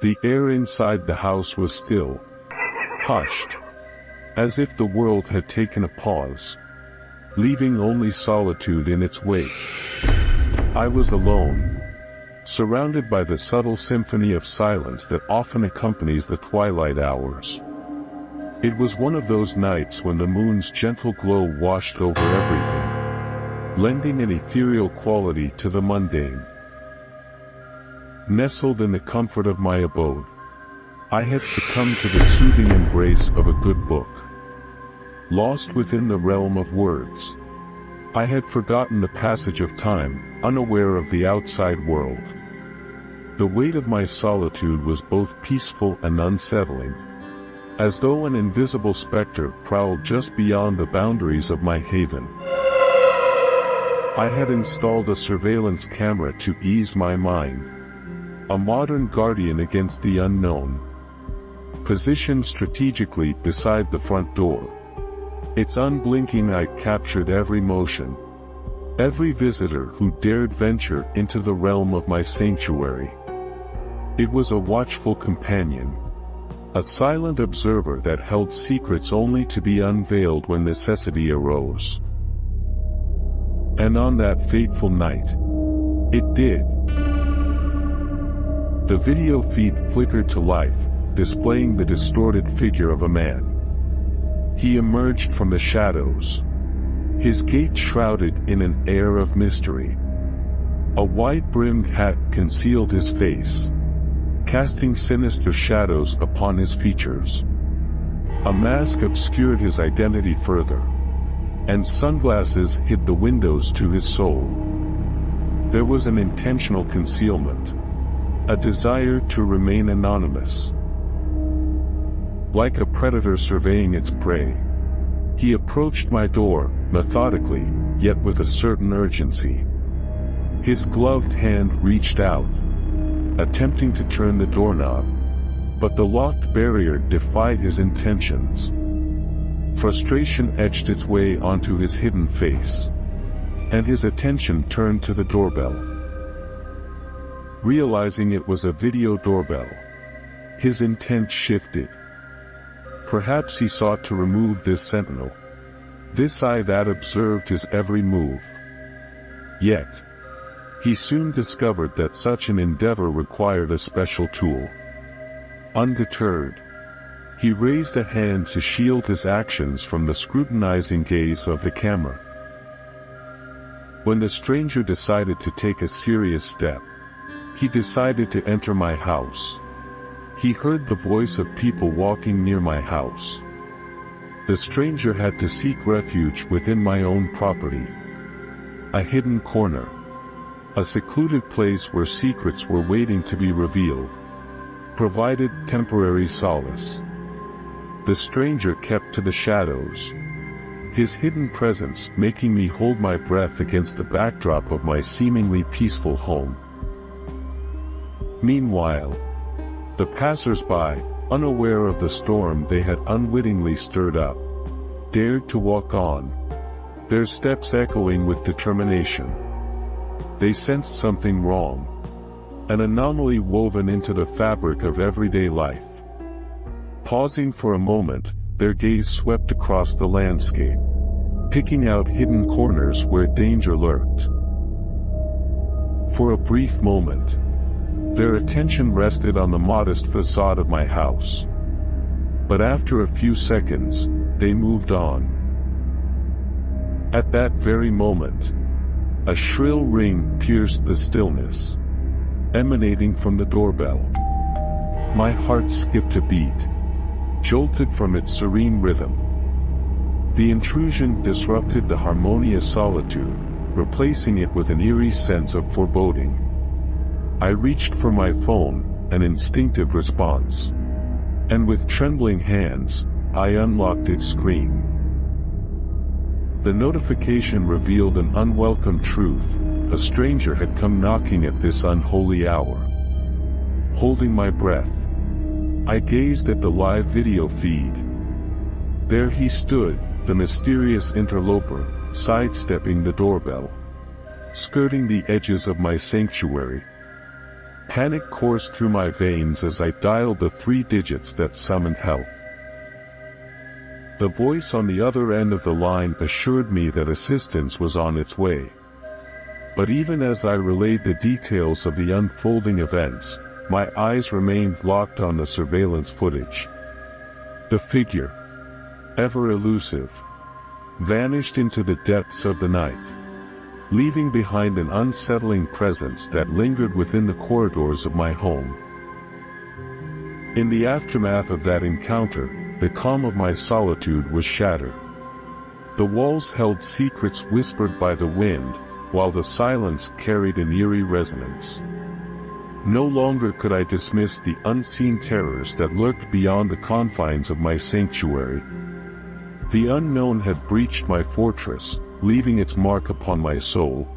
The air inside the house was still, hushed, as if the world had taken a pause, leaving only solitude in its wake. I was alone, surrounded by the subtle symphony of silence that often accompanies the twilight hours. It was one of those nights when the moon's gentle glow washed over everything, lending an ethereal quality to the mundane. Nestled in the comfort of my abode, I had succumbed to the soothing embrace of a good book. Lost within the realm of words, I had forgotten the passage of time, unaware of the outside world. The weight of my solitude was both peaceful and unsettling, as though an invisible specter prowled just beyond the boundaries of my haven. I had installed a surveillance camera to ease my mind, a modern guardian against the unknown, positioned strategically beside the front door. Its unblinking eye captured every motion, every visitor who dared venture into the realm of my sanctuary. It was a watchful companion, a silent observer that held secrets only to be unveiled when necessity arose. And on that fateful night, it did. The video feed flickered to life, displaying the distorted figure of a man. He emerged from the shadows, his gait shrouded in an air of mystery. A wide-brimmed hat concealed his face, casting sinister shadows upon his features. A mask obscured his identity further, and sunglasses hid the windows to his soul. There was an intentional concealment, a desire to remain anonymous. Like a predator surveying its prey, he approached my door, methodically, yet with a certain urgency. His gloved hand reached out, attempting to turn the doorknob, but the locked barrier defied his intentions. Frustration etched its way onto his hidden face, and his attention turned to the doorbell. Realizing it was a video doorbell, his intent shifted. Perhaps he sought to remove this sentinel, this eye that observed his every move. Yet, he soon discovered that such an endeavor required a special tool. Undeterred, he raised a hand to shield his actions from the scrutinizing gaze of the camera. When the stranger decided to take a serious step, he decided to enter my house. He heard the voice of people walking near my house. The stranger had to seek refuge within my own property. A hidden corner, a secluded place where secrets were waiting to be revealed, provided temporary solace. The stranger kept to the shadows, his hidden presence making me hold my breath against the backdrop of my seemingly peaceful home. Meanwhile, the passers-by, unaware of the storm they had unwittingly stirred up, dared to walk on, their steps echoing with determination. They sensed something wrong, an anomaly woven into the fabric of everyday life. Pausing for a moment, their gaze swept across the landscape, picking out hidden corners where danger lurked. For a brief moment, their attention rested on the modest facade of my house. But after a few seconds, they moved on. At that very moment, a shrill ring pierced the stillness, emanating from the doorbell. My heart skipped a beat, jolted from its serene rhythm. The intrusion disrupted the harmonious solitude, replacing it with an eerie sense of foreboding. I reached for my phone, an instinctive response. And with trembling hands, I unlocked its screen. The notification revealed an unwelcome truth: a stranger had come knocking at this unholy hour. Holding my breath, I gazed at the live video feed. There he stood, the mysterious interloper, sidestepping the doorbell, skirting the edges of my sanctuary. Panic coursed through my veins as I dialed the 3 digits that summoned help. The voice on the other end of the line assured me that assistance was on its way. But even as I relayed the details of the unfolding events, my eyes remained locked on the surveillance footage. The figure, ever elusive, vanished into the depths of the night, leaving behind an unsettling presence that lingered within the corridors of my home. In the aftermath of that encounter, the calm of my solitude was shattered. The walls held secrets whispered by the wind, while the silence carried an eerie resonance. No longer could I dismiss the unseen terrors that lurked beyond the confines of my sanctuary. The unknown had breached my fortress, leaving its mark upon my soul,